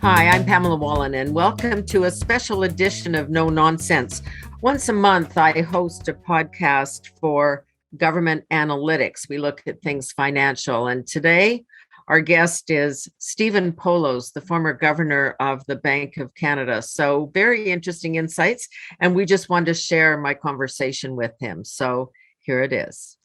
Hi, I'm Pamela Wallin, and welcome to a special edition of No Nonsense. Once a month, I host a podcast for Government Analytics. We look at things financial, and today our guest is Stephen Poloz, the former governor of the Bank of Canada. So very interesting insights, and we just wanted to share my conversation with him. So here it is.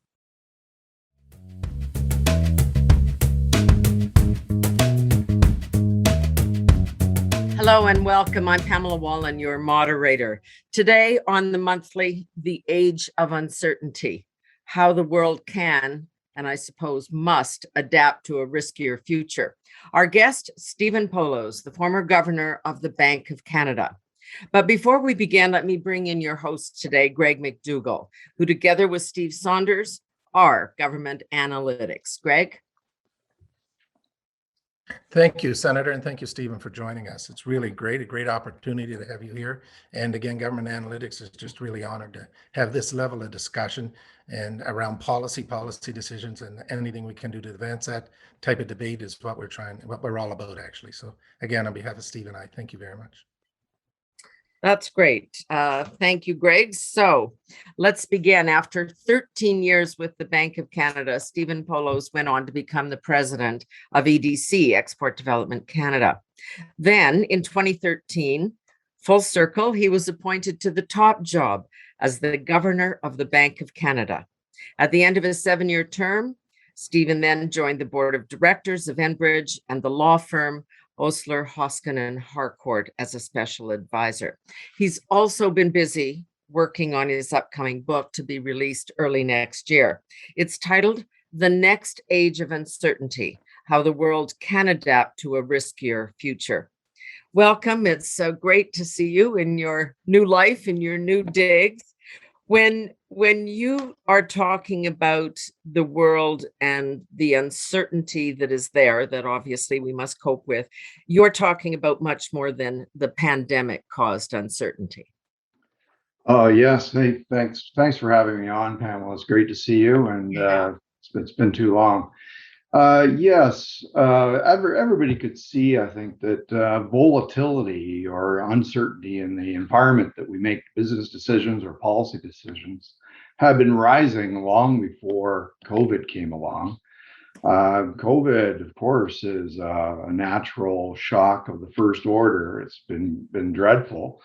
Hello and welcome. I'm Pamela Wallin, your moderator. Today on the monthly, The Age of Uncertainty, how the world can, and I suppose must, adapt to a riskier future. Our guest, Stephen Poloz, the former governor of the Bank of Canada. But before we begin, let me bring in your host today, Greg McDougall, who together with Steve Saunders are Government Analytics. Greg? Thank you, Senator, and thank you, Stephen, for joining us. It's really a great opportunity to have you here. And again, Government Analytics is just really honored to have this level of discussion and around policy decisions, and anything we can do to advance that type of debate is what we're all about, actually. So again, on behalf of Steve and I, thank you very much. That's great. Thank you, Greg. So let's begin. After 13 years with the Bank of Canada, Stephen Poloz went on to become the president of EDC, Export Development Canada. Then in 2013, full circle, he was appointed to the top job as the governor of the Bank of Canada. At the end of his 7-year term, Stephen then joined the board of directors of Enbridge and the law firm Osler, Hoskin and Harcourt as a special advisor. He's also been busy working on his upcoming book to be released early next year. It's titled The Next Age of Uncertainty, How the World Can Adapt to a Riskier Future. Welcome. It's great to see you in your new life, in your new digs. When you are talking about the world and the uncertainty that is there, that obviously we must cope with, you're talking about much more than the pandemic caused uncertainty. Oh, yes. Hey, thanks for having me on, Pamela. It's great to see you, and it's been too long. Yes, everybody could see, I think, that volatility or uncertainty in the environment that we make business decisions or policy decisions have been rising long before COVID came along. COVID, of course, is a natural shock of the first order. It's been dreadful.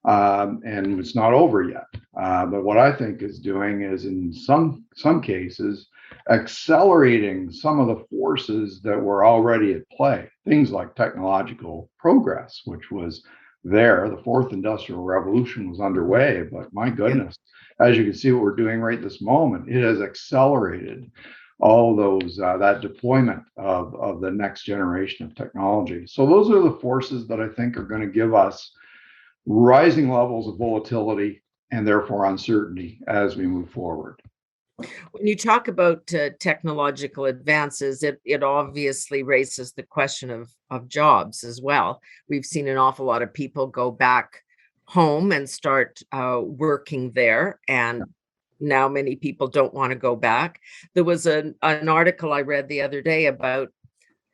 And it's not over yet. But what I think is doing is, in some cases, accelerating some of the forces that were already at play. Things like technological progress, which was there. The fourth industrial revolution was underway, but my goodness, as you can see what we're doing right this moment, it has accelerated all those that deployment of the next generation of technology. So those are the forces that I think are going to give us rising levels of volatility and therefore uncertainty as we move forward. When you talk about technological advances, it obviously raises the question of jobs as well. We've seen an awful lot of people go back home and start working there, and now many people don't want to go back. There was an article I read the other day about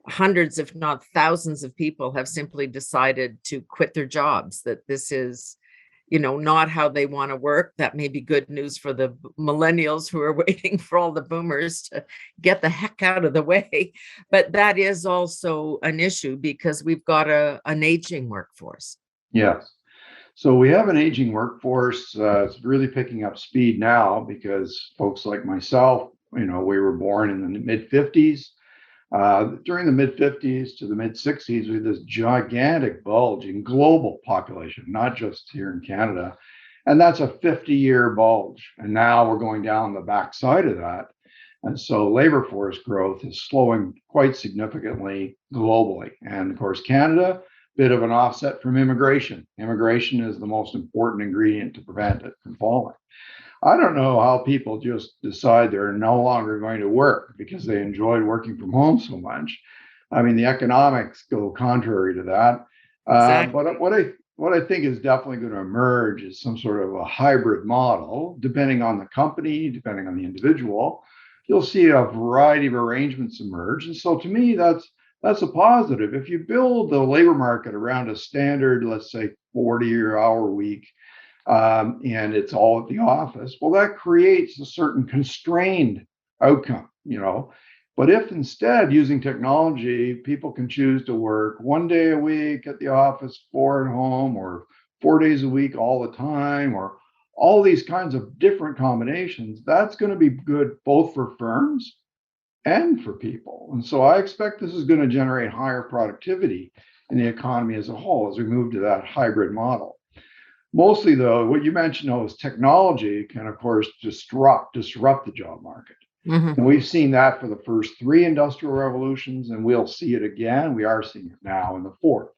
hundreds, if not thousands of people have simply decided to quit their jobs, that this is, not how they want to work. That may be good news for the millennials who are waiting for all the boomers to get the heck out of the way. But that is also an issue because we've got an aging workforce. Yes. So we have an aging workforce. It's really picking up speed now because folks like myself, we were born in the mid-50s. During the mid-50s to the mid-60s, we had this gigantic bulge in global population, not just here in Canada. And that's a 50-year bulge. And now we're going down the backside of that. And so labor force growth is slowing quite significantly globally. And of course, Canada, bit of an offset from immigration. Immigration is the most important ingredient to prevent it from falling. I don't know how people just decide they're no longer going to work because they enjoyed working from home so much. I mean, the economics go contrary to that. Exactly. But what I think is definitely going to emerge is some sort of a hybrid model, depending on the company, depending on the individual. You'll see a variety of arrangements emerge. And so to me, that's That's a positive. If you build the labor market around a standard, let's say 40-hour week, and it's all at the office, well, that creates a certain constrained outcome. But if instead, using technology, people can choose to work 1 day a week at the office, 4 at home, or 4 days a week all the time, or all these kinds of different combinations, that's going to be good both for firms and for people. And so I expect this is going to generate higher productivity in the economy as a whole as we move to that hybrid model. Mostly, though, what you mentioned, though, is technology can, of course, disrupt the job market. And we've seen that for the first 3 industrial revolutions, and we'll see it again. We are seeing it now in the 4th.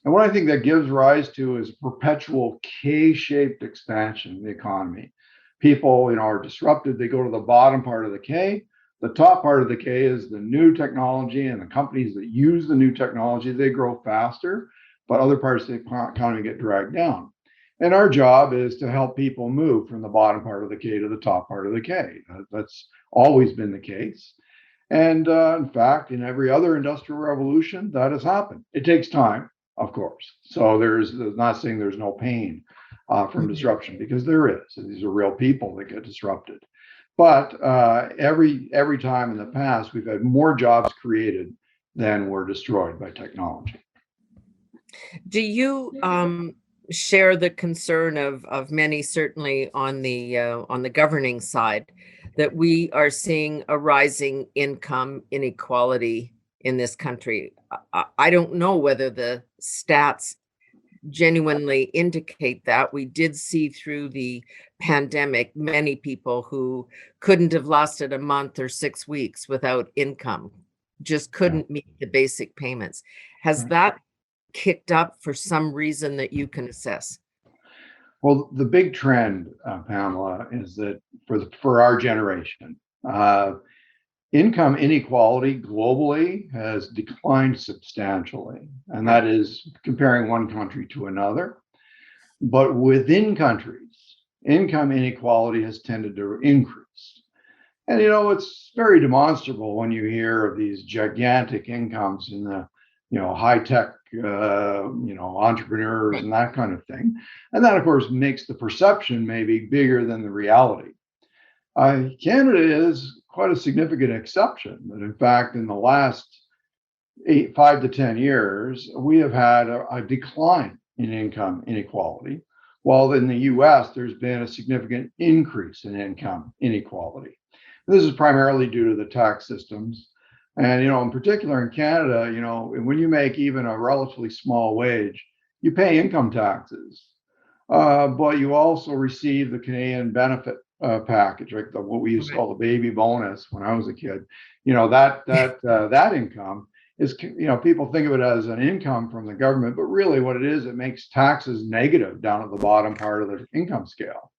And what I think that gives rise to is perpetual K-shaped expansion in the economy. People, are disrupted. They go to the bottom part of the K. The top part of the K is the new technology, and the companies that use the new technology, they grow faster, but other parts of the economy get dragged down. And our job is to help people move from the bottom part of the K to the top part of the K. That's always been the case. And in fact, in every other industrial revolution, that has happened. It takes time, of course. So there's not saying there's no pain from disruption, because there is. These are real people that get disrupted. But every time in the past, we've had more jobs created than were destroyed by technology. Do you share the concern of many, certainly on the governing side, that we are seeing a rising income inequality in this country? I don't know whether the stats genuinely indicate that. We did see through the pandemic many people who couldn't have lasted a month or 6 weeks without income, just couldn't meet the basic payments. Has that kicked up for some reason that you can assess? Well, the big trend, Pamela, is that for our generation, income inequality globally has declined substantially, and that is comparing one country to another. But within countries, income inequality has tended to increase. And it's very demonstrable when you hear of these gigantic incomes in the high-tech entrepreneurs and that kind of thing. And that, of course, makes the perception maybe bigger than the reality. Canada is quite a significant exception. That in fact, in the last 5 to 10 years, we have had a decline in income inequality, while in the US, there's been a significant increase in income inequality. And this is primarily due to the tax systems. And, in particular in Canada, when you make even a relatively small wage, you pay income taxes, but you also receive the Canadian benefit package, like what we used to call the baby bonus when I was a kid. That income is, people think of it as an income from the government, but really what it is, it makes taxes negative down at the bottom part of the income scale.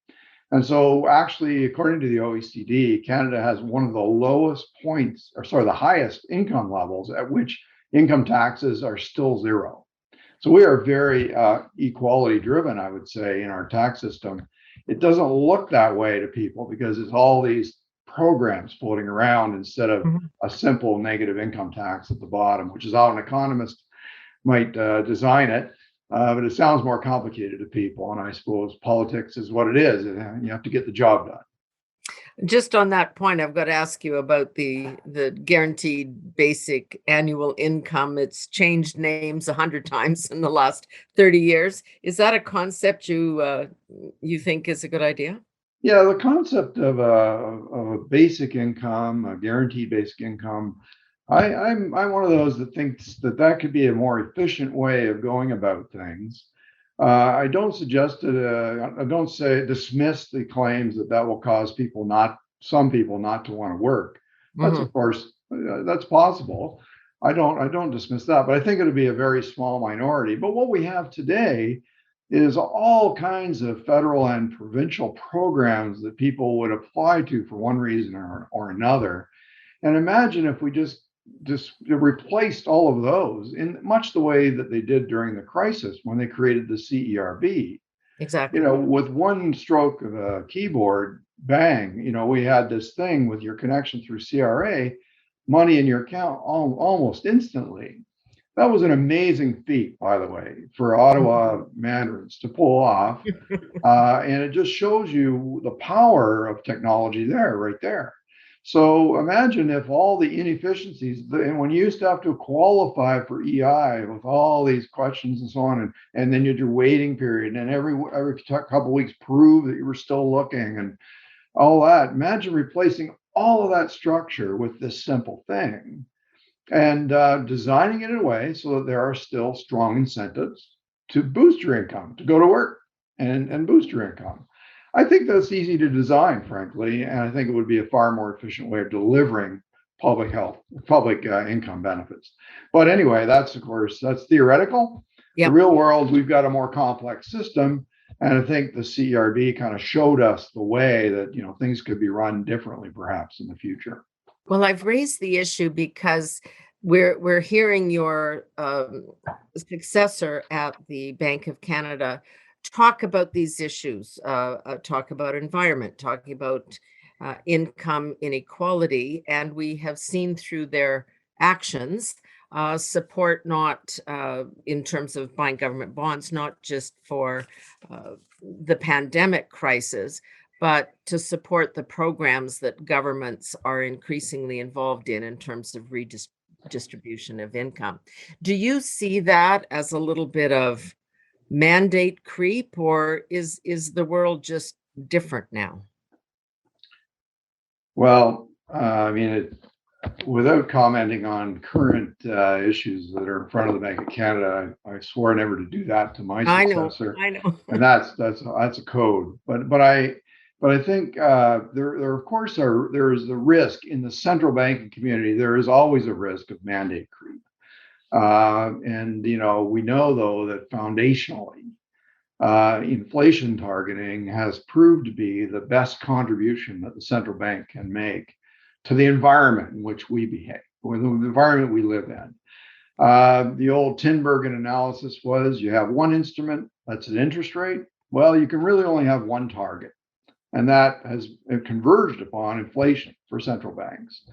And so actually, according to the OECD, Canada has one of the lowest points, the highest income levels at which income taxes are still zero. So we are very equality driven, I would say, in our tax system. It doesn't look that way to people because it's all these programs floating around instead of a simple negative income tax at the bottom, which is how an economist might design it. But it sounds more complicated to people. And I suppose politics is what it is. You have to get the job done. Just on that point, I've got to ask you about the guaranteed basic annual income. It's changed names 100 times in the last 30 years. Is that a concept you think is a good idea? Yeah, the concept of a basic income, a guaranteed basic income, I'm one of those that thinks that could be a more efficient way of going about things. I don't suggest it. I don't dismiss the claims that will cause some people not to want to work. That's of course that's possible. I don't dismiss that, but I think it would be a very small minority. But what we have today is all kinds of federal and provincial programs that people would apply to for one reason or another. And imagine if we just replaced all of those in much the way that they did during the crisis when they created the CERB. Exactly. With one stroke of a keyboard, bang, we had this thing with your connection through CRA money in your account almost instantly. That was an amazing feat, by the way, for Ottawa Mandarins to pull off. And it just shows you the power of technology there, right there. So imagine if all the inefficiencies, and when you used to have to qualify for EI with all these questions and so on, and then you had your waiting period, and every couple of weeks prove that you were still looking and all that. Imagine replacing all of that structure with this simple thing and designing it in a way so that there are still strong incentives to boost your income, to go to work and boost your income. I think that's easy to design, frankly, and I think it would be a far more efficient way of delivering public income benefits. But anyway, that's theoretical. Yep. The real world, we've got a more complex system, and I think the CERB kind of showed us the way that things could be run differently, perhaps in the future. Well, I've raised the issue because we're hearing your successor at the Bank of Canada talk about these issues, talk about environment, talking about income inequality, and we have seen through their actions support not in terms of buying government bonds, not just for the pandemic crisis, but to support the programs that governments are increasingly involved in terms of redistribution of income. Do you see that as a little bit of mandate creep, or is the world just different now? Well, without commenting on current issues that are in front of the Bank of Canada, I swore never to do that to my successor. I know. And that's a code. But I think there of course there is the risk in the central banking community. There is always a risk of mandate creep. And we know though that foundationally, inflation targeting has proved to be the best contribution that the central bank can make to the environment in which we behave, or the environment we live in. The old Tinbergen analysis was you have one instrument, that's an interest rate. Well, you can really only have one target, and that has converged upon inflation for central banks.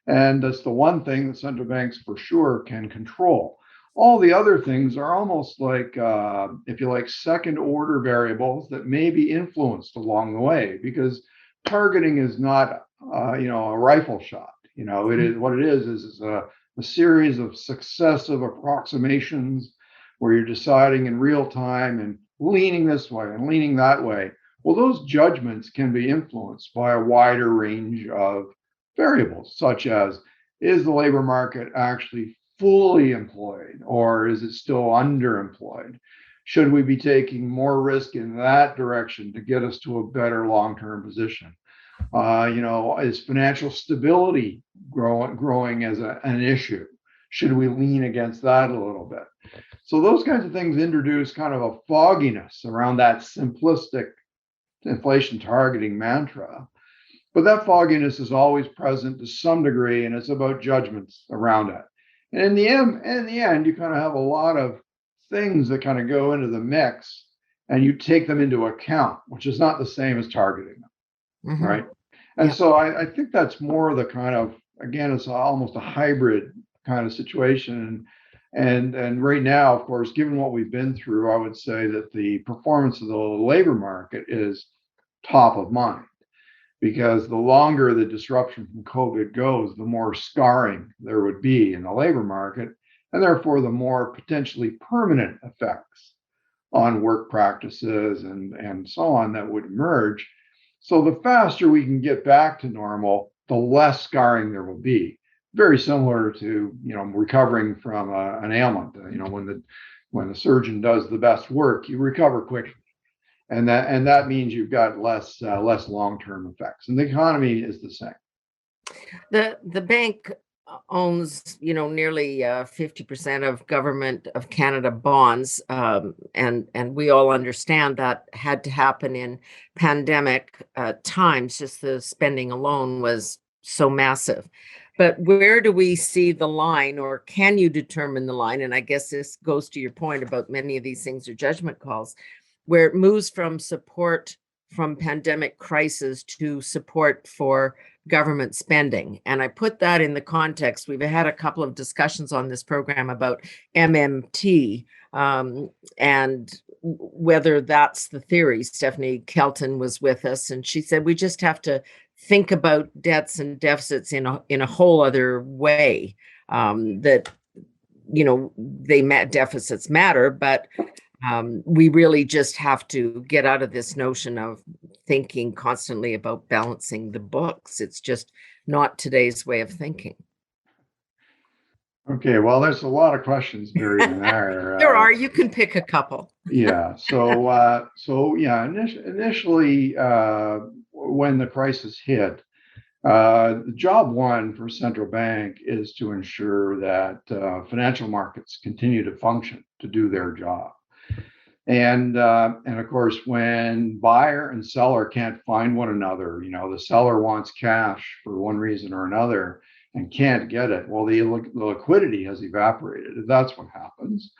And that's the one thing that central banks for sure can control. All the other things are almost like, if you like, second order variables that may be influenced along the way, because targeting is not, a rifle shot. It is what it is a series of successive approximations where you're deciding in real time and leaning this way and leaning that way. Well, those judgments can be influenced by a wider range of variables, such as, is the labor market actually fully employed, or is it still underemployed? Should we be taking more risk in that direction to get us to a better long-term position? Is financial stability growing as an issue? Should we lean against that a little bit? So those kinds of things introduce kind of a fogginess around that simplistic inflation targeting mantra. But that fogginess is always present to some degree, and it's about judgments around it. And in the end, you kind of have a lot of things that kind of go into the mix, and you take them into account, which is not the same as targeting them, right? And so I think that's more the kind of, again, it's almost a hybrid kind of situation. And right now, of course, given what we've been through, I would say that the performance of the labor market is top of mind, because the longer the disruption from COVID goes, the more scarring there would be in the labor market, and therefore the more potentially permanent effects on work practices and so on that would emerge. So the faster we can get back to normal, the less scarring there will be. Very similar to recovering from an ailment. When the surgeon does the best work, you recover quickly. And that means you've got less long-term effects, and the economy is the same. The bank owns nearly 50% of Government of Canada bonds, and we all understand that had to happen in pandemic times. Just the spending alone was so massive. But where do we see the line, or can you determine the line? And I guess this goes to your point about many of these things are judgment calls, where it moves from support from pandemic crisis to support for government spending. And I put that in the context. We've had a couple of discussions on this program about MMT, and whether that's the theory. Stephanie Kelton was with us, and she said we just have to think about debts and deficits in a whole other way. That deficits matter, but we really just have to get out of this notion of thinking constantly about balancing the books. It's just not today's way of thinking. Okay, well, there's a lot of questions buried in there. There are. You can pick a couple. Yeah. Initially, when the crisis hit, job one for central bank is to ensure that financial markets continue to function, to do their job. And of course, when buyer and seller can't find one another, the seller wants cash for one reason or another and can't get it. Well, the liquidity has evaporated. That's what happens.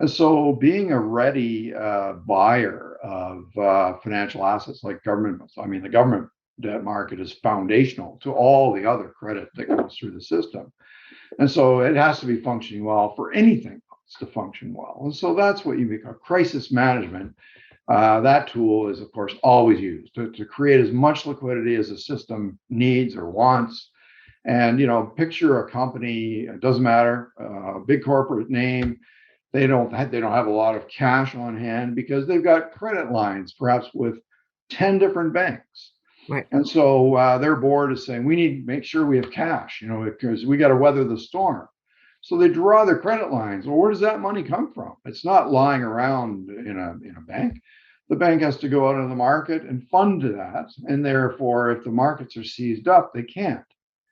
And so being a ready buyer of financial assets like government, the government debt market is foundational to all the other credit that goes through the system. And so it has to be functioning well for anything to function well. And so that's what you call crisis management. That tool is, of course, always used to create as much liquidity as the system needs or wants. And, picture a company, it doesn't matter, a big corporate name, they don't have a lot of cash on hand because they've got credit lines, perhaps with 10 different banks. Right. And so their board is saying, we need to make sure we have cash, because we got to weather the storm. So they draw their credit lines. Well, where does that money come from? It's not lying around in a bank. The bank has to go out on the market and fund that. And therefore, if the markets are seized up, they can't.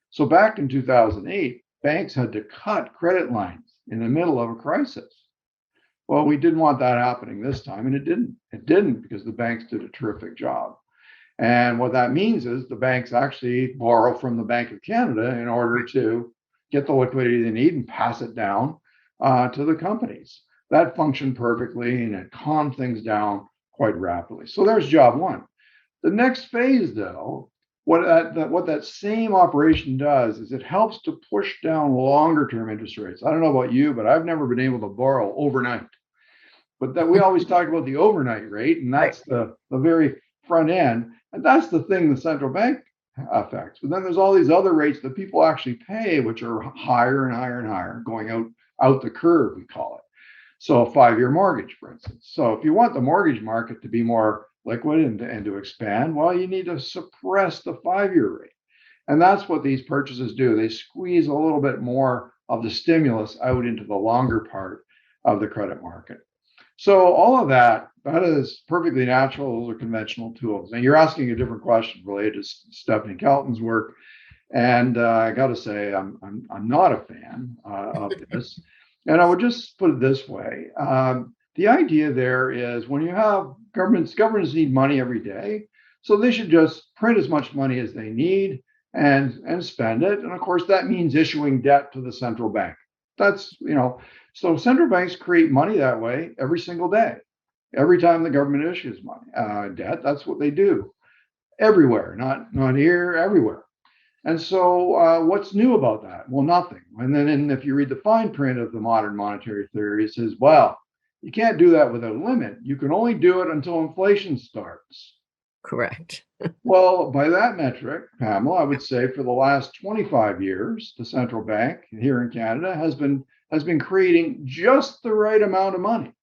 So back in 2008, banks had to cut credit lines in the middle of a crisis. Well, we didn't want that happening this time, and it didn't. It didn't because the banks did a terrific job. And what that means is the banks actually borrow from the Bank of Canada in order to get the liquidity they need and pass it down to the companies. That functioned perfectly, and it calmed things down quite rapidly. So there's job one. The next phase, though, what that same operation does is it helps to push down longer term interest rates. I don't know about you, but I've never been able to borrow overnight. But that we always talk about the overnight rate, and that's the very front end. And that's the thing the central bank affects. But then there's all these other rates that people actually pay, which are higher and higher and higher, going out the curve, we call it. So a 5-year mortgage, for instance. So if you want the mortgage market to be more liquid and to expand, well, you need to suppress the 5-year rate. And that's what these purchases do. They squeeze a little bit more of the stimulus out into the longer part of the credit market. So all of that is perfectly natural. Those are conventional tools. And you're asking a different question related to Stephanie Kelton's work. And I got to say, I'm not a fan of this. And I would just put it this way. The idea there is when you have governments need money every day. So they should just print as much money as they need and spend it. And of course, that means issuing debt to the central bank. That's, so central banks create money that way every single day. Every time the government issues money, debt, that's what they do everywhere, not here, everywhere. And so what's new about that? Well, nothing. And then if you read the fine print of the modern monetary theory, it says, well, you can't do that without a limit. You can only do it until inflation starts. Correct. Well, by that metric, Pamela, I would say for the last 25 years, the central bank here in Canada has been creating just the right amount of money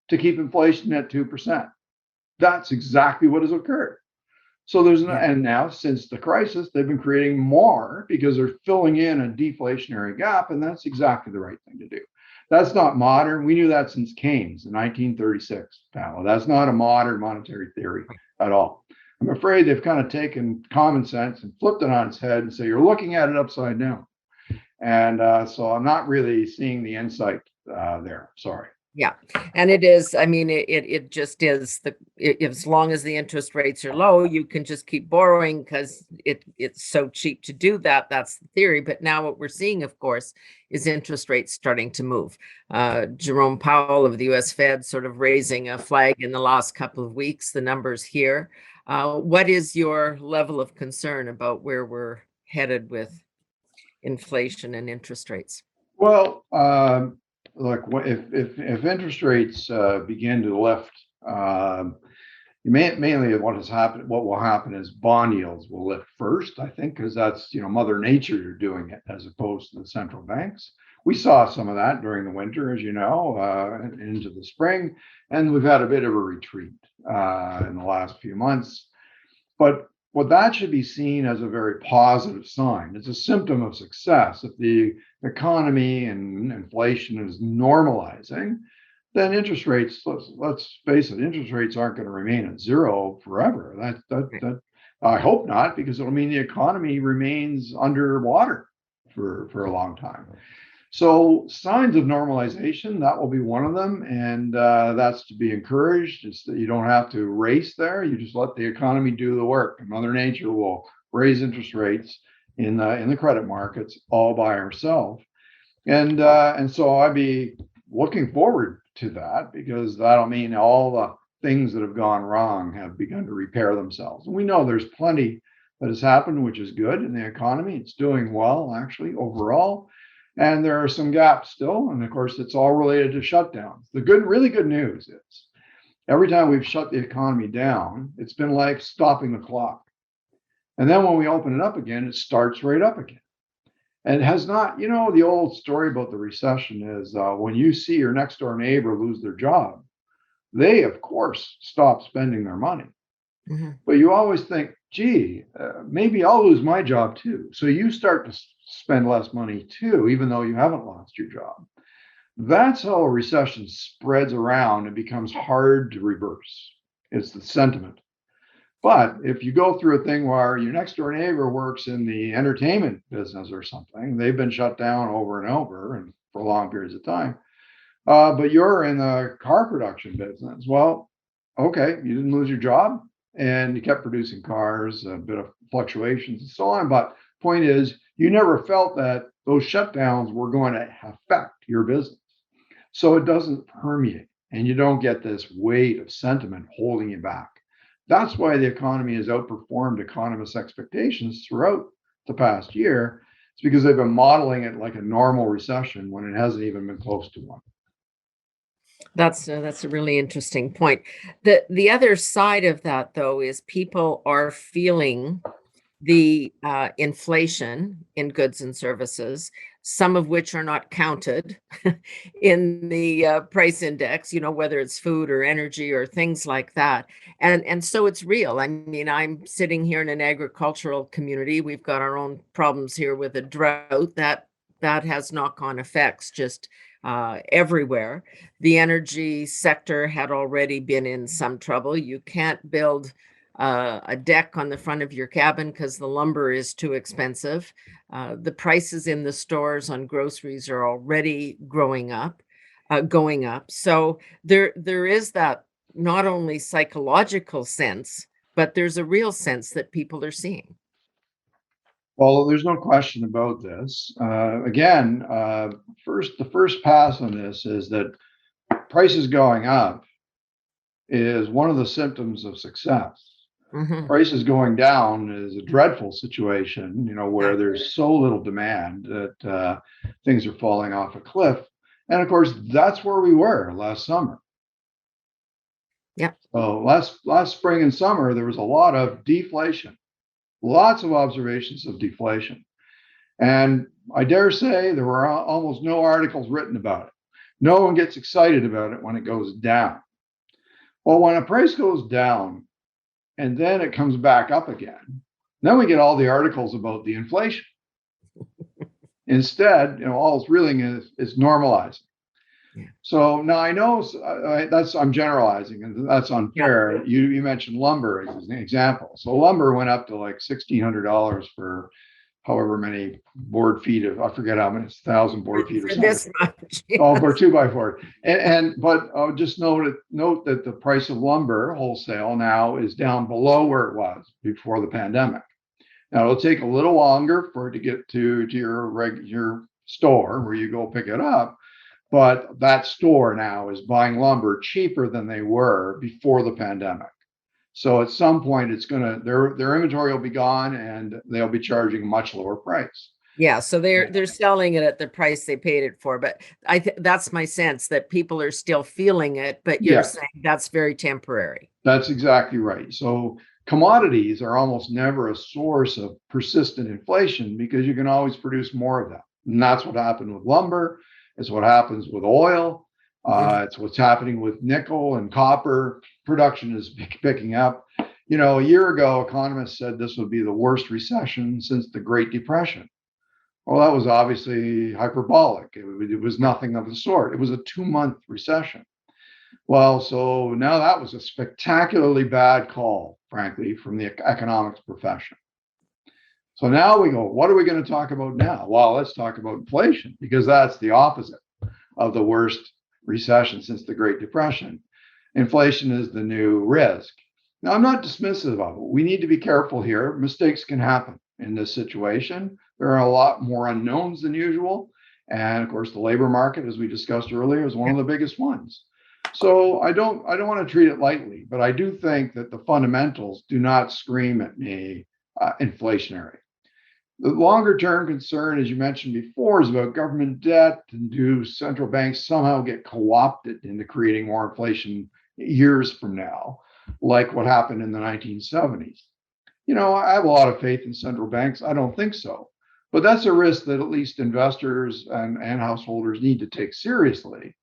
to keep inflation at 2%. That's exactly what has occurred. So and now since the crisis, they've been creating more because they're filling in a deflationary gap, and that's exactly the right thing to do. That's not modern. We knew that since Keynes in 1936, Pamela. That's not a modern monetary theory at all. I'm afraid they've kind of taken common sense and flipped it on its head and say, you're looking at it upside down. And so I'm not really seeing the insight there. Sorry. Yeah, and it is, I mean, it just is as long as the interest rates are low, you can just keep borrowing because it's so cheap to do that. That's the theory. But now what we're seeing, of course, is interest rates starting to move. Jerome Powell of the US Fed sort of raising a flag in the last couple of weeks, the numbers here. What is your level of concern about where we're headed with inflation and interest rates? Well, look, if interest rates begin to lift, mainly what will happen is bond yields will lift first, I think, because that's, Mother Nature doing it as opposed to the central banks. We saw some of that during the winter, as you know, into the spring, and we've had a bit of a retreat in the last few months. But what that should be seen as a very positive sign. It's a symptom of success. If the economy and inflation is normalizing, then interest rates, let's face it, interest rates aren't going to remain at zero forever. That I hope not, because it'll mean the economy remains underwater for a long time. So signs of normalization, that will be one of them, and that's to be encouraged. It's that you don't have to race there; you just let the economy do the work, and Mother Nature will raise interest rates in the credit markets all by herself. And so I'd be looking forward to that, because that'll mean all the things that have gone wrong have begun to repair themselves. And we know there's plenty that has happened, which is good in the economy. It's doing well, actually, overall. And there are some gaps still. And of course, it's all related to shutdowns. Really good news is every time we've shut the economy down, it's been like stopping the clock. And then when we open it up again, it starts right up again. And it has not, the old story about the recession is when you see your next door neighbor lose their job, they, of course, stop spending their money. Mm-hmm. But you always think, gee, maybe I'll lose my job too. So you start to spend less money too, even though you haven't lost your job. That's how a recession spreads around and becomes hard to reverse. It's the sentiment. But if you go through a thing where your next door neighbor works in the entertainment business or something, they've been shut down over and over and for long periods of time, but you're in the car production business. Well, okay, you didn't lose your job and you kept producing cars, a bit of fluctuations and so on. But point is, you never felt that those shutdowns were going to affect your business. So it doesn't permeate and you don't get this weight of sentiment holding you back. That's why the economy has outperformed economists' expectations throughout the past year. It's because they've been modeling it like a normal recession when it hasn't even been close to one. That's a really interesting point. The other side of that, though, is people are feeling the inflation in goods and services, some of which are not counted in the price index, whether it's food or energy or things like that. And so it's real. I mean, I'm sitting here in an agricultural community. We've got our own problems here with a drought that has knock-on effects just everywhere. The energy sector had already been in some trouble. You can't build a deck on the front of your cabin because the lumber is too expensive. The prices in the stores on groceries are already going up. So there is that not only psychological sense, but there's a real sense that people are seeing. Well, there's no question about this. Again, the first pass on this is that prices going up is one of the symptoms of success. Mm-hmm. Prices going down is a dreadful situation, where there's so little demand that things are falling off a cliff. And of course, that's where we were last summer. Yeah. So last spring and summer, there was a lot of deflation, lots of observations of deflation. And I dare say there were almost no articles written about it. No one gets excited about it when it goes down. Well, when a price goes down, and then it comes back up again, then we get all the articles about the inflation. Instead, all it's really is normalizing. Yeah. So now I know I'm generalizing, and that's unfair. Yeah. You mentioned lumber as an example. So lumber went up to like $1,600 for however many board feet of, I forget how many, it's 1,000 board feet or For something. this much, Oh, for yes. 2x4. But just note that the price of lumber wholesale now is down below where it was before the pandemic. Now it'll take a little longer for it to get to your store where you go pick it up, but that store now is buying lumber cheaper than they were before the pandemic. So at some point, it's gonna their inventory will be gone, and they'll be charging a much lower price. Yeah, so they're selling it at the price they paid it for, but that's my sense that people are still feeling it, but you're Yes, saying that's very temporary. that's exactly right. So commodities are almost never a source of persistent inflation because you can always produce more of them. And that's what happened with lumber. It's what happens with oil. It's what's happening with nickel and copper. Production is picking up. You know, a year ago, economists said this would be the worst recession since the Great Depression. Well, that was obviously hyperbolic. It was nothing of the sort. It was a 2-month recession. Well, so now that was a spectacularly bad call, frankly, from the economics profession. So now we go, what are we going to talk about now? Well, let's talk about inflation because that's the opposite of the worst recession since the Great Depression. Inflation is the new risk. Now, I'm not dismissive of it. We need to be careful here. Mistakes can happen in this situation. There are a lot more unknowns than usual. And of course, the labor market, as we discussed earlier, is one of the biggest ones. So I don't want to treat it lightly, but I do think that the fundamentals do not scream at me inflationary. The longer term concern, as you mentioned before, is about government debt, and do central banks somehow get co-opted into creating more inflation years from now, like what happened in the 1970s? You know, I have a lot of faith in central banks. I don't think so. But that's a risk that at least investors and householders need to take seriously,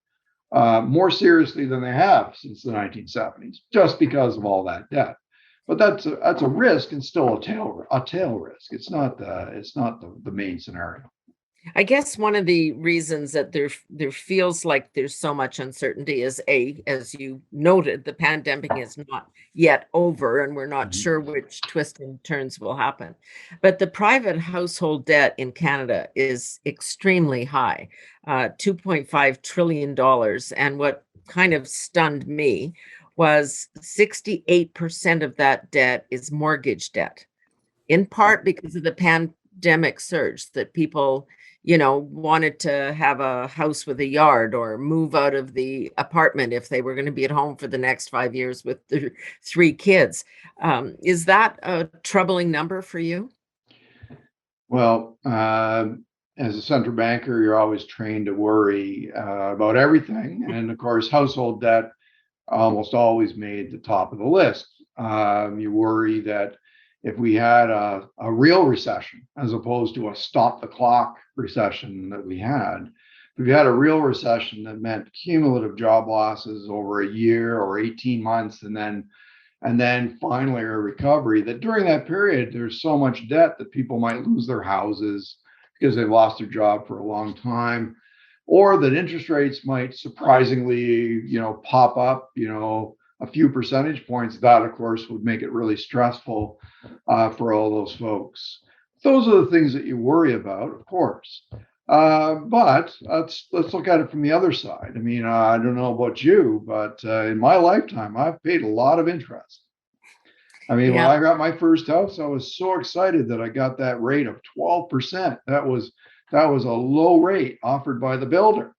more seriously than they have since the 1970s, just because of all that debt. But that's a risk and still a tail risk. It's not the main scenario. I guess one of the reasons that there feels like there's so much uncertainty is as you noted, the pandemic is not yet over and we're not sure which twists and turns will happen. But the private household debt in Canada is extremely high, $2.5 trillion. And what kind of stunned me was 68% of that debt is mortgage debt, in part because of the pandemic surge that people wanted to have a house with a yard or move out of the apartment if they were going to be at home for the next 5 years with their 3 kids. Is that a troubling number for you? Well, as a central banker, you're always trained to worry about everything. And of course, household debt almost always made the top of the list. You worry that if we had a real recession, as opposed to a stop the clock recession that we had, if we had a real recession that meant cumulative job losses over a year or 18 months, and then finally a recovery, that during that period, there's so much debt that people might lose their houses because they've lost their job for a long time, or that interest rates might surprisingly, pop up, a few percentage points. That, of course, would make it really stressful for all those folks. Those are the things that you worry about, of course. But let's look at it from the other side. I mean, I don't know about you, but in my lifetime, I've paid a lot of interest. I mean, when I got my first house, I was so excited that I got that rate of 12%. That was a low rate offered by the builder.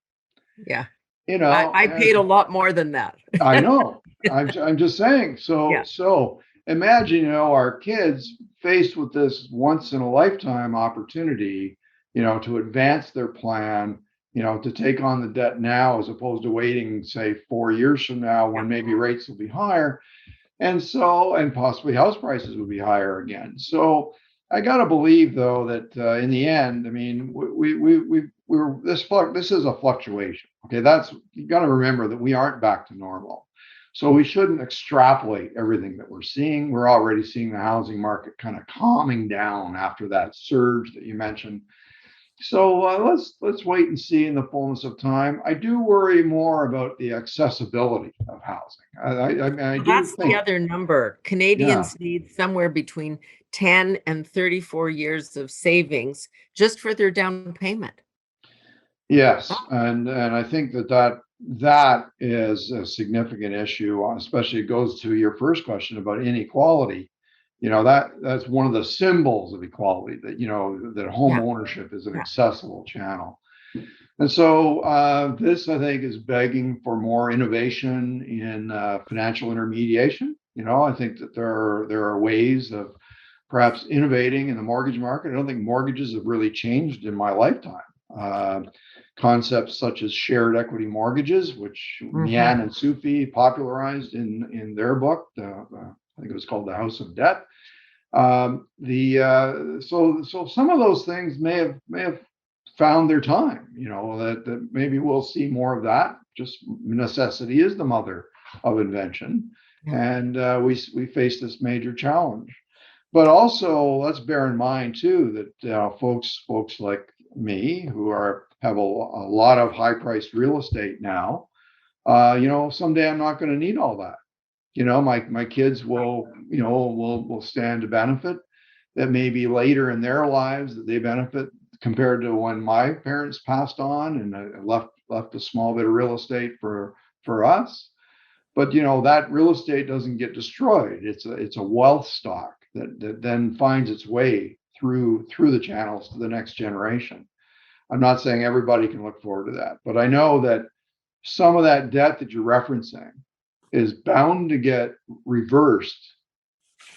Yeah. I paid a lot more than that. I know. I'm just saying. So imagine, our kids faced with this once in a lifetime opportunity, to advance their plan, to take on the debt now as opposed to waiting, say, 4 years from now when maybe rates will be higher. And possibly house prices will be higher again. So I got to believe, though, that in the end, I mean, this is a fluctuation. Okay, you got to remember that we aren't back to normal. So we shouldn't extrapolate everything that we're seeing. We're already seeing the housing market kind of calming down after that surge that you mentioned. So let's wait and see in the fullness of time. I do worry more about the accessibility of housing. I do That's think the other number. Canadians need somewhere between 10 and 34 years of savings just for their down payment. Yes, and I think that is a significant issue, especially it goes to your first question about inequality. That's one of the symbols of equality, that home Yeah. ownership is an Yeah. accessible channel. And so this, I think, is begging for more innovation in financial intermediation. I think that there are ways of perhaps innovating in the mortgage market. I don't think mortgages have really changed in my lifetime. Concepts such as shared equity mortgages, which Mian and Sufi popularized in their book. I think it was called The House of Debt. So some of those things may have found their time. That maybe we'll see more of that. Just necessity is the mother of invention, and we face this major challenge. But also, let's bear in mind too that folks like me who have a lot of high-priced real estate now, someday I'm not going to need all that. My kids will stand to benefit. That maybe later in their lives that they benefit compared to when my parents passed on and I left a small bit of real estate for us. But that real estate doesn't get destroyed. It's a wealth stock that then finds its way through the channels to the next generation. I'm not saying everybody can look forward to that, but I know that some of that debt that you're referencing is bound to get reversed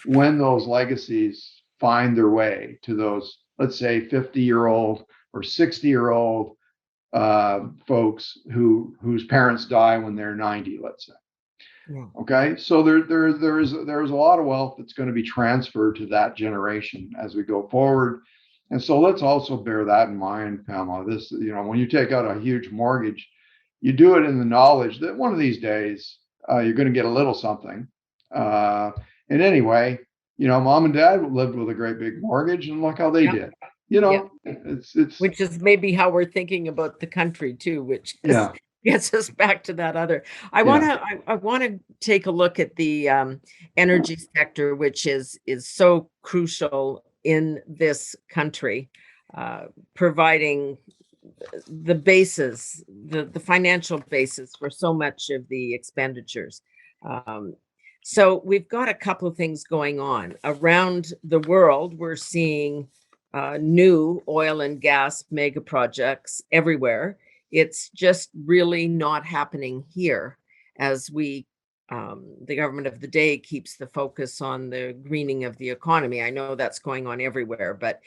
when those legacies find their way to those, let's say, 50-year-old or 60-year-old folks whose parents die when they're 90, let's say. Yeah. Okay, so there's a lot of wealth that's going to be transferred to that generation as we go forward. And so let's also bear that in mind, Pamela. This, when you take out a huge mortgage, you do it in the knowledge that one of these days you're going to get a little something. And anyway, mom and dad lived with a great big mortgage, and look how they did. It's which is maybe how we're thinking about the country too, which gets us back to that other. I want to take a look at the energy sector, which is so crucial in this country, providing the basis, the financial basis for so much of the expenditures. So we've got a couple of things going on around the world. We're seeing new oil and gas mega projects everywhere. It's just really not happening here as the government of the day keeps the focus on the greening of the economy. I know that's going on everywhere, but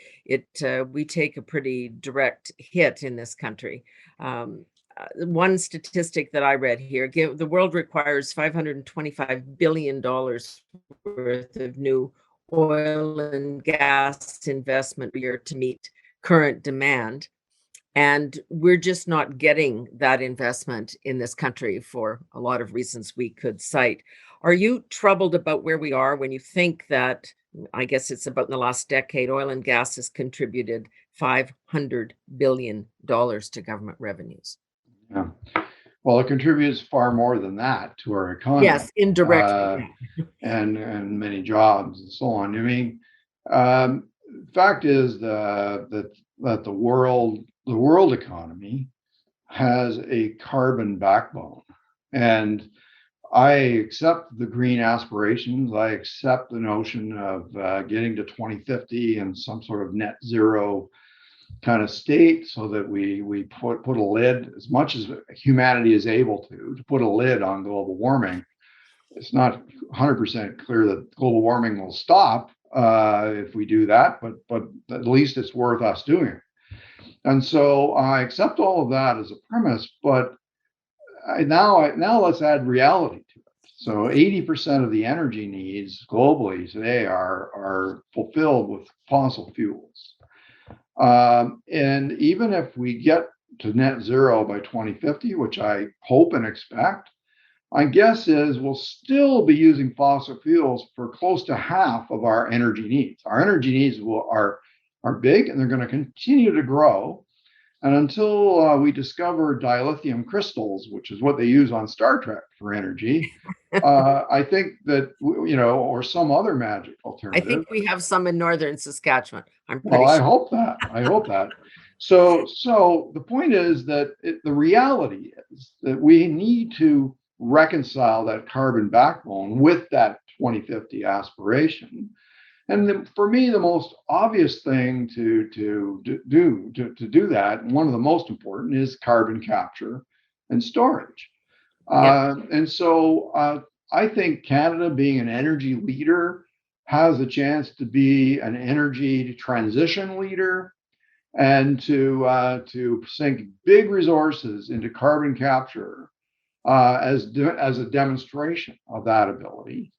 we take a pretty direct hit in this country. One statistic that I read here, the world requires $525 billion worth of new oil and gas investment per year to meet current demand. And we're just not getting that investment in this country for a lot of reasons we could cite. Are you troubled about where we are when you think that, I guess it's about in the last decade, oil and gas has contributed $500 billion to government revenues? Yeah. Well, it contributes far more than that to our economy. Yes, indirectly. And many jobs and so on. I mean, fact is that the world economy has a carbon backbone, and I accept the green aspirations. I accept the notion of getting to 2050 and some sort of net zero kind of state, so that we put a lid, as much as humanity is able to put a lid on global warming. It's not 100% clear that global warming will stop if we do that, but at least it's worth us doing. And so I accept all of that as a premise, but now let's add reality to it. So 80% of the energy needs globally today are fulfilled with fossil fuels. And even if we get to net zero by 2050, which I hope and expect, my guess is we'll still be using fossil fuels for close to half of our energy needs. Our energy needs are big, and they're going to continue to grow. And until we discover dilithium crystals, which is what they use on Star Trek for energy, I think that, or some other magic I alternative. think we have some in northern Saskatchewan. I'm pretty Well, I sure. hope that. I hope that. So the point is that the reality is that we need to reconcile that carbon backbone with that 2050 aspiration. And for me, the most obvious thing to do that, and one of the most important, is carbon capture and storage. And so I think Canada, being an energy leader, has a chance to be an energy transition leader and to sink big resources into carbon capture as a demonstration of that ability,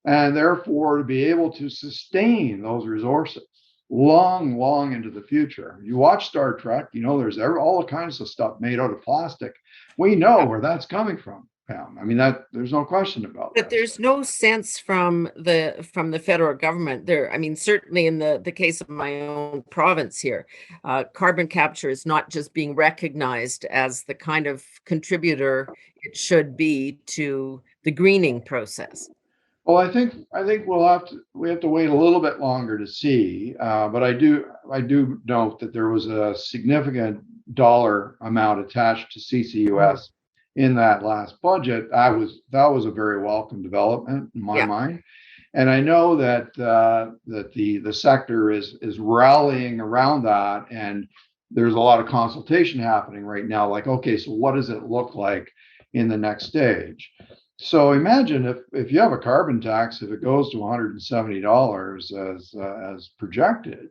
and therefore to be able to sustain those resources long into the future. You watch Star Trek, there's all kinds of stuff made out of plastic. We know where that's coming from, Pam. I mean, that there's no question about But that. there's no sense from the federal government there. I mean, certainly in the case of my own province here, carbon capture is not just being recognized as the kind of contributor it should be to the greening process. Well, I think we have to wait a little bit longer to see, but I do note that there was a significant dollar amount attached to CCUS in that last budget. That was a very welcome development in my mind, and I know that the sector is rallying around that, and there's a lot of consultation happening right now. Like, okay, so what does it look like in the next stage? So imagine if you have a carbon tax, if it goes to $170 as projected,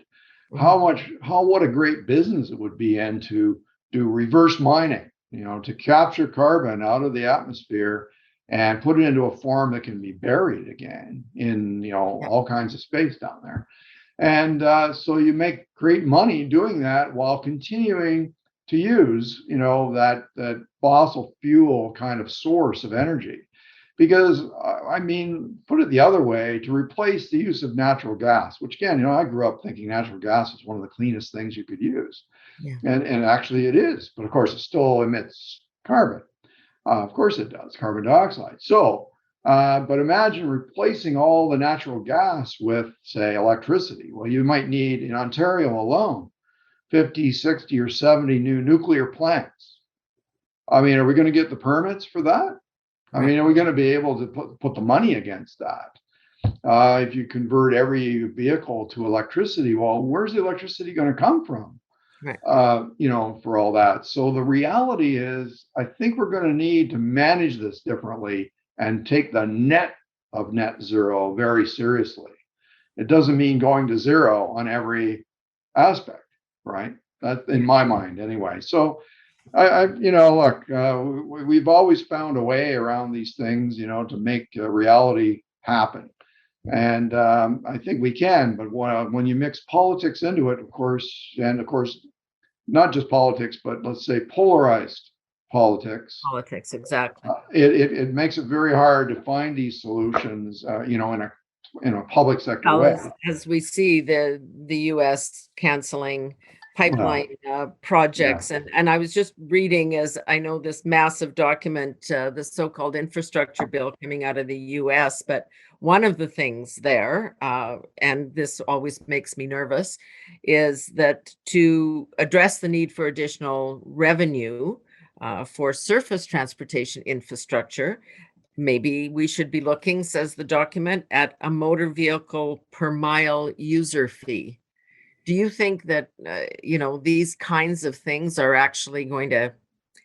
what a great business it would be in to do reverse mining, to capture carbon out of the atmosphere and put it into a form that can be buried again in all kinds of space down there. And so you make great money doing that while continuing to use that fossil fuel kind of source of energy. Because I mean, put it the other way, to replace the use of natural gas, which again, I grew up thinking natural gas was one of the cleanest things you could use. And actually it is, but of course it still emits carbon. Of course it does, carbon dioxide. So, but imagine replacing all the natural gas with, say, electricity. Well, you might need, in Ontario alone, 50, 60, or 70 new nuclear plants. I mean, are we going to get the permits for that? I mean, are we going to be able to put the money against that? If you convert every vehicle to electricity, well, where's the electricity going to come from? For all that. So the reality is, I think we're going to need to manage this differently and take the net of net zero very seriously. It doesn't mean going to zero on every aspect, right? That's in my mind anyway. So look, we've always found a way around these things, to make reality happen. And I think we can, but when you mix politics into it, of course, not just politics, but let's say polarized politics. Politics, exactly. It makes it very hard to find these solutions, in a public sector way. As we see the U.S. canceling pipeline projects. And I was just reading, as I know, this massive document, the so-called infrastructure bill coming out of the US, but one of the things there, and this always makes me nervous, is that to address the need for additional revenue for surface transportation infrastructure, maybe we should be looking, says the document, at a motor vehicle per mile user fee. Do you think that, these kinds of things are actually going to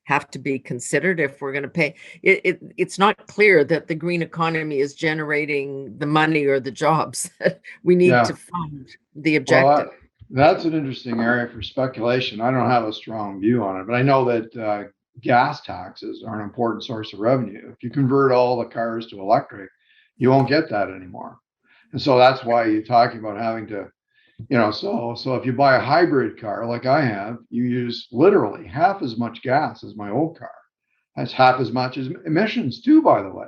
have to be considered if we're going to pay? It's not clear that the green economy is generating the money or the jobs that we need to fund the objective. Well, that's an interesting area for speculation. I don't have a strong view on it, but I know that gas taxes are an important source of revenue. If you convert all the cars to electric, you won't get that anymore. And so that's why you're talking about having to, so if you buy a hybrid car like I have, you use literally half as much gas as my old car. That's half as much as emissions too, by the way.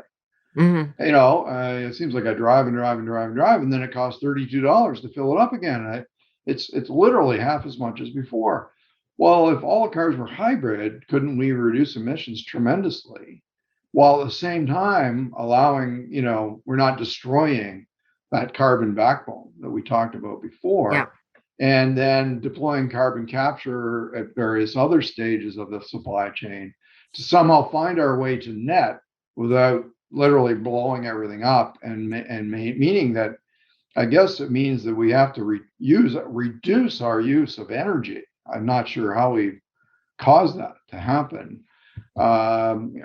It seems like I drive, and then it costs $32 to fill it up again. It's literally half as much as before. well, if all the cars were hybrid, couldn't we reduce emissions tremendously? While at the same time allowing, we're not destroying that carbon backbone that we talked about Yeah, before, and then deploying carbon capture at various other stages of the supply chain to somehow find our way to net without literally blowing everything up, and meaning that I guess it means that we have to reduce our use of energy. I'm not sure how we cause that to happen. And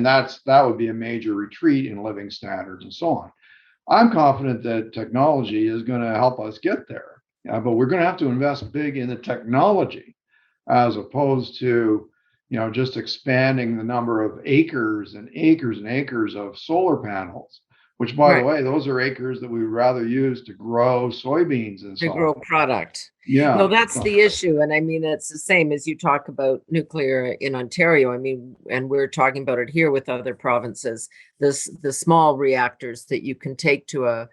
that would be a major retreat in living standards and so on. I'm confident that technology is going to help us get there, but we're going to have to invest big in the technology as opposed to, just expanding the number of acres and acres and acres of solar panels, which, by the right. way, those are acres that we would rather use to grow soybeans and To so grow on. product. No, Yeah. that's the issue. And I mean, it's the same as you talk about nuclear in Ontario. I mean, and we're talking about it here with other provinces, the small reactors that you can take to a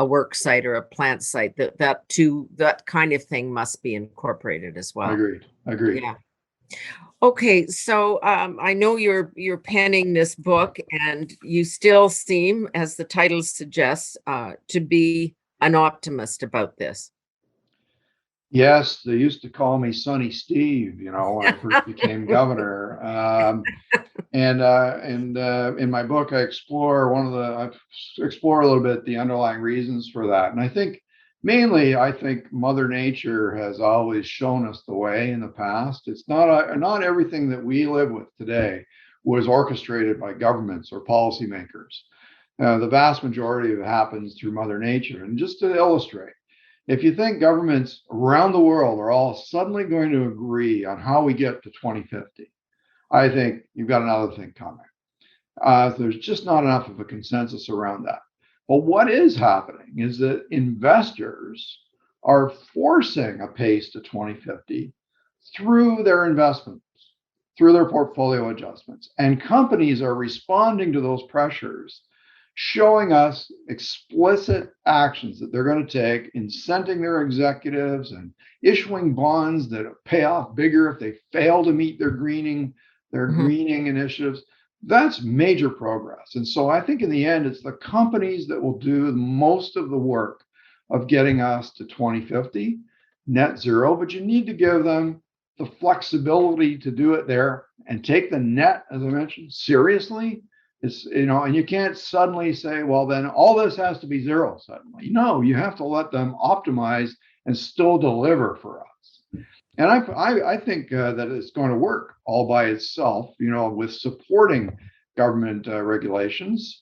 work site or a plant site, that kind of thing must be incorporated as well. Agreed. Yeah. Okay, so I know you're penning this book, and you still seem, as the title suggests, to be an optimist about this. Yes, they used to call me Sonny Steve, when I first became governor. And in my book, I explore a little bit the underlying reasons for that. And I think Mother Nature has always shown us the way in the past. It's not everything that we live with today was orchestrated by governments or policymakers. The vast majority of it happens through Mother Nature. And just to illustrate, if you think governments around the world are all suddenly going to agree on how we get to 2050, I think you've got another thing coming. There's just not enough of a consensus around that. But what is happening is that investors are forcing a pace to 2050 through their investments, through their portfolio adjustments. And companies are responding to those pressures, showing us explicit actions that they're going to take, incenting their executives and issuing bonds that pay off bigger if they fail to meet their greening initiatives. That's major progress. And so I think in the end, it's the companies that will do most of the work of getting us to 2050 net zero, but you need to give them the flexibility to do it there and take the net, as I mentioned, seriously. It's, and you can't suddenly say, well, then all this has to be zero suddenly. No, you have to let them optimize and still deliver for us. And I think that it's going to work all by itself, with supporting government regulations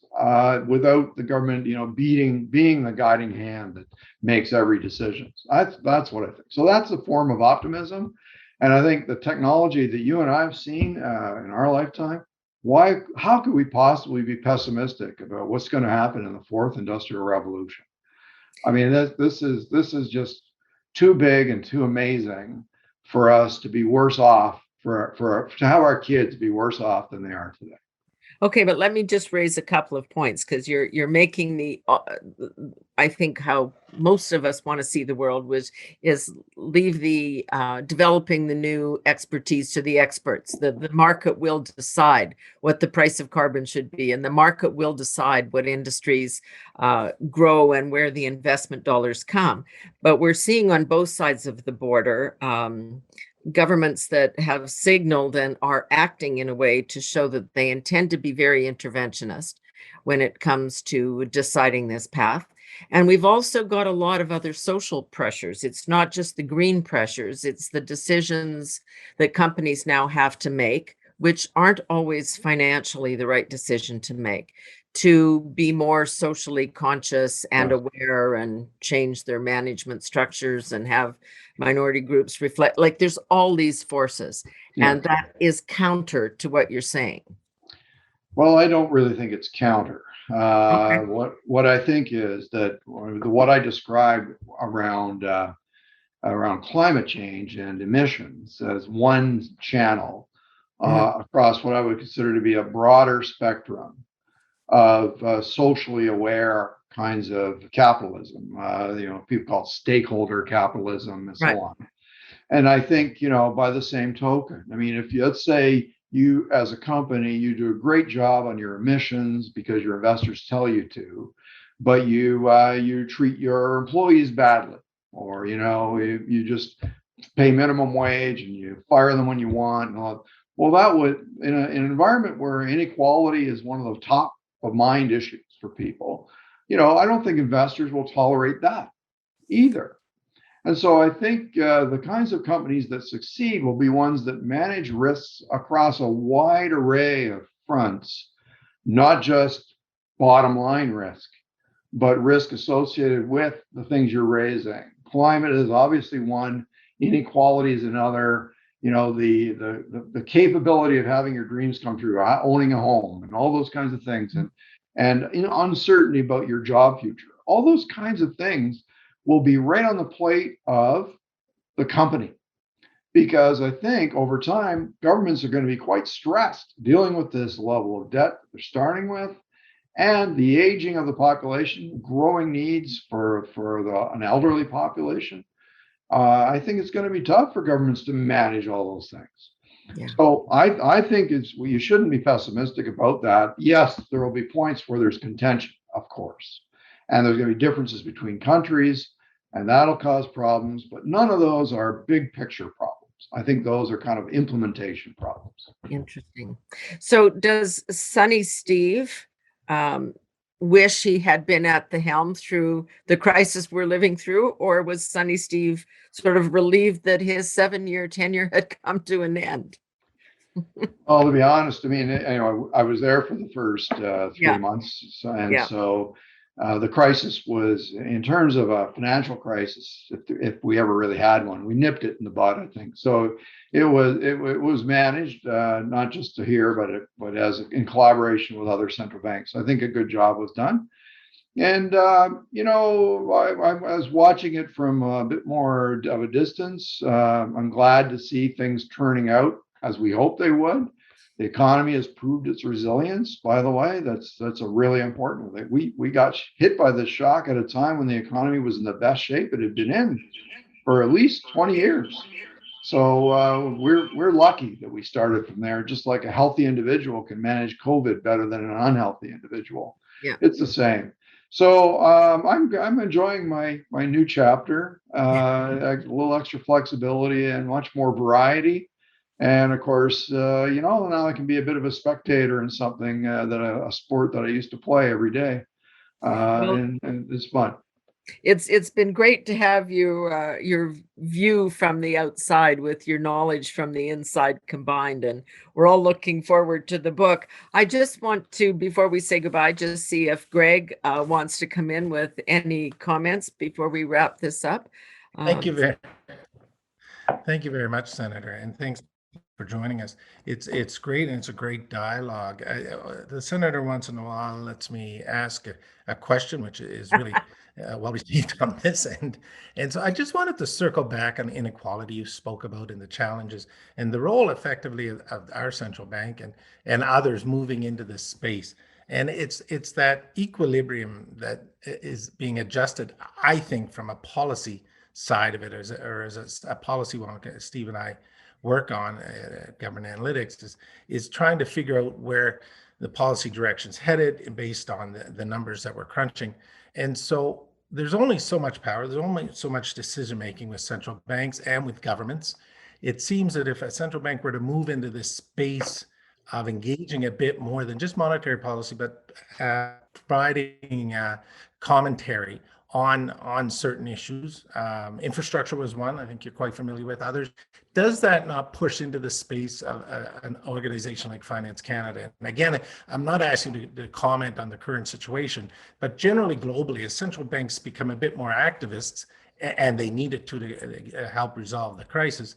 without the government, being the guiding hand that makes every decision. That's what I think. So that's a form of optimism. And I think the technology that you and I have seen in our lifetime, how could we possibly be pessimistic about what's going to happen in the fourth industrial revolution? I mean, this is just too big and too amazing for us to be worse off, to have our kids be worse off than they are today. Okay, but let me just raise a couple of points, because you're making the I think how most of us want to see the world is leave the developing the new expertise to the experts. The market will decide what the price of carbon should be, and the market will decide what industries grow and where the investment dollars come. But we're seeing on both sides of the border governments that have signaled and are acting in a way to show that they intend to be very interventionist when it comes to deciding this path. And we've also got a lot of other social pressures. It's not just the green pressures, it's the decisions that companies now have to make, which aren't always financially the right decision to make, to be more socially conscious and aware and change their management structures and have minority groups reflect. Like, there's all these forces, and that is counter to what you're saying. Well, I don't really think it's counter. Okay. What I think is that what I described around climate change and emissions as one channel across what I would consider to be a broader spectrum of socially aware kinds of capitalism. People call it stakeholder capitalism and so on. And I think, by the same token, I mean, if you, let's say you as a company, you do a great job on your emissions because your investors tell you to, but you treat your employees badly, or you just pay minimum wage and you fire them when you want and all that. Well, that would, in an environment where inequality is one of the top of mind issues for people, I don't think investors will tolerate that either. And so I think the kinds of companies that succeed will be ones that manage risks across a wide array of fronts, not just bottom line risk, but risk associated with the things you're raising. Climate is obviously one, inequality is another. The capability of having your dreams come true, owning a home, and all those kinds of things, and uncertainty about your job future. All those kinds of things will be right on the plate of the company, because I think over time governments are going to be quite stressed dealing with this level of debt that they're starting with, and the aging of the population, growing needs for an elderly population. I think it's going to be tough for governments to manage all those things. Yeah. So I think you shouldn't be pessimistic about that. Yes, there will be points where there's contention, of course, and there's going to be differences between countries, and that'll cause problems, but none of those are big picture problems. I think those are kind of implementation problems. Interesting. So does Sunny Steve wish he had been at the helm through the crisis we're living through, or was Sunny Steve sort of relieved that his 7-year tenure had come to an end? Well, to be honest, I mean, I was there for the first 3 Yeah. months, Yeah. so the crisis was, in terms of a financial crisis, if we ever really had one, we nipped it in the bud, I think. So it was managed, not just here, but as in collaboration with other central banks. I think a good job was done. And I was watching it from a bit more of a distance. I'm glad to see things turning out as we hoped they would. The economy has proved its resilience, by the way. That's a really important thing. We got hit by this shock at a time when the economy was in the best shape it had been in for at least 20 years. So we're lucky that we started from there. Just like a healthy individual can manage COVID better than an unhealthy individual. Yeah. It's the same. So I'm enjoying my new chapter. A little extra flexibility and much more variety. And of course, now I can be a bit of a spectator in something a sport that I used to play every day, and it's fun. It's been great to have your view from the outside with your knowledge from the inside combined, and we're all looking forward to the book. I just want to, before we say goodbye, just see if Greg wants to come in with any comments before we wrap this up. Thank you very much, Senator, and thanks for joining us. It's great, and it's a great dialogue. The Senator once in a while lets me ask a question, which is really well received on this end. And so I just wanted to circle back on inequality you spoke about and the challenges and the role effectively of our central bank and others moving into this space. And it's that equilibrium that is being adjusted, I think, from a policy side of it, or as a policy one Steve and I work on Government Analytics is trying to figure out where the policy direction's headed based on the numbers that we're crunching. And so there's only so much power, there's only so much decision making with central banks and with governments. It seems that if a central bank were to move into this space of engaging a bit more than just monetary policy, but providing commentary on certain issues. Infrastructure was one, I think you're quite familiar with. Others, does that not push into the space of an organization like Finance Canada? And again, I'm not asking you to comment on the current situation, but generally globally, as central banks become a bit more activists, and they need it to help resolve the crisis,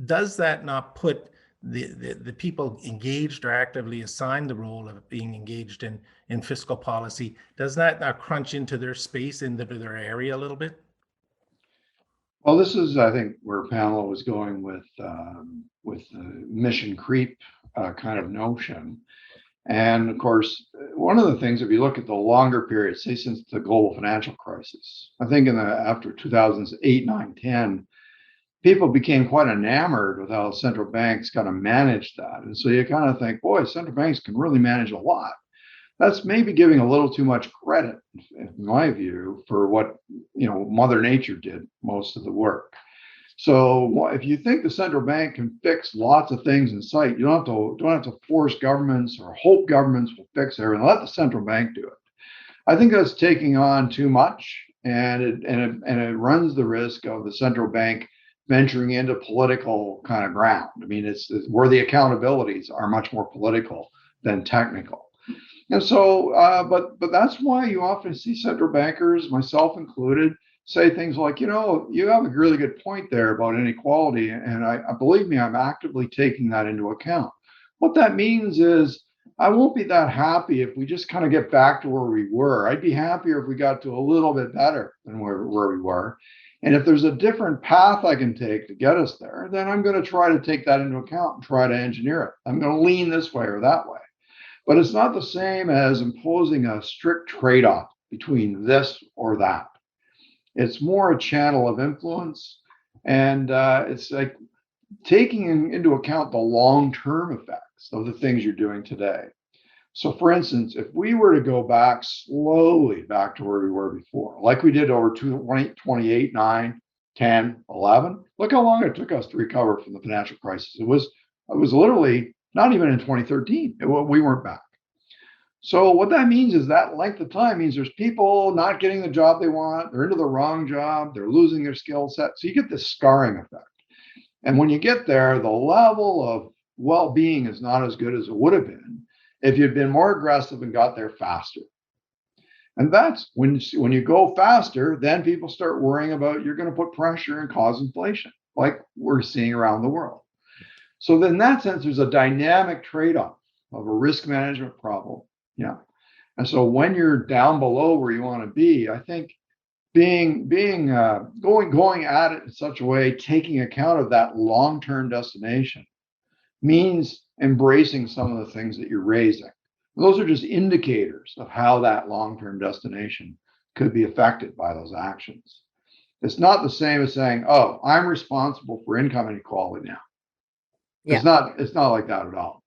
does that not put the people engaged or actively assigned the role of being engaged in fiscal policy, does that not crunch into their space, into their area a little bit? Well, this is, I think, where Pamela was going with the mission creep kind of notion. And of course, one of the things, if you look at the longer period, say since the global financial crisis, I think after 2008, 9, 10, people became quite enamored with how central banks kind of manage that. And so you kind of think, boy, central banks can really manage a lot. That's maybe giving a little too much credit, in my view, for what Mother Nature did most of the work. So if you think the central bank can fix lots of things in sight, you don't have to force governments or hope governments will fix everything. Let the central bank do it. I think that's taking on too much, and it runs the risk of the central bank venturing into political kind of ground. I mean, it's where the accountabilities are much more political than technical. And so, but that's why you often see central bankers, myself included, say things like, you have a really good point there about inequality, and I believe me, I'm actively taking that into account. What that means is I won't be that happy if we just kind of get back to where we were. I'd be happier if we got to a little bit better than where we were. And if there's a different path I can take to get us there, then I'm going to try to take that into account and try to engineer it. I'm going to lean this way or that way. But it's not the same as imposing a strict trade-off between this or that. It's more a channel of influence, and it's like taking into account the long-term effects of the things you're doing today. So for instance, if we were to go back slowly back to where we were before, like we did over 28, 9, 10, 11, look how long it took us to recover from the financial crisis. It was literally not even in 2013. We weren't back. So what that means is that length of time means there's people not getting the job they want. They're into the wrong job. They're losing their skill set. So you get this scarring effect. And when you get there, the level of well-being is not as good as it would have been if you'd been more aggressive and got there faster. And that's when you go faster, then people start worrying about you're going to put pressure and cause inflation, like we're seeing around the world. So then in that sense, there's a dynamic trade-off of a risk management problem. Yeah. And so when you're down below where you want to be, I think going at it in such a way, taking account of that long-term destination, means embracing some of the things that you're raising. Those are just indicators of how that long-term destination could be affected by those actions. It's not the same as saying, oh, I'm responsible for income inequality now. Yeah. It's not like that at all.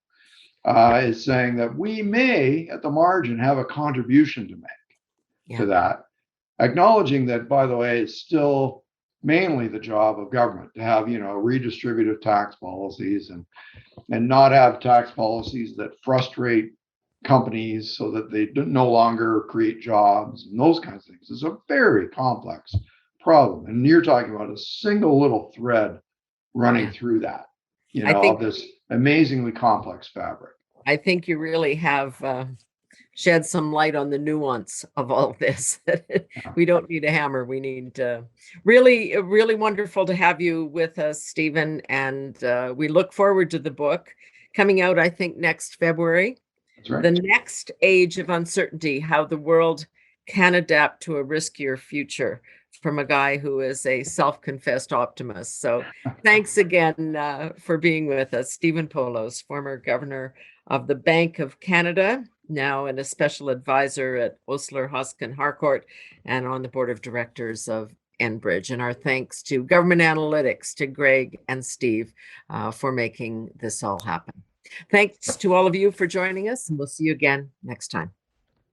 It's saying that we may, at the margin, have a contribution to make to that, acknowledging that, by the way, it's still mainly the job of government to have, redistributive tax policies and not have tax policies that frustrate companies so that they no longer create jobs and those kinds of things. It's a very complex problem. And you're talking about a single little thread running through that, of this amazingly complex fabric. I think you really have shed some light on the nuance of all this. We don't need a hammer. We need really wonderful to have you with us, Stephen. And we look forward to the book coming out, I think, next February. That's right. The Next Age of Uncertainty, How the World Can Adapt to a Riskier Future, from a guy who is a self-confessed optimist. So thanks again for being with us. Stephen Poloz, former governor of the Bank of Canada, now and a special advisor at Osler, Husk and Harcourt, and on the board of directors of Enbridge. And our thanks to Government Analytics, to Greg and Steve for making this all happen. Thanks to all of you for joining us, and we'll see you again next time.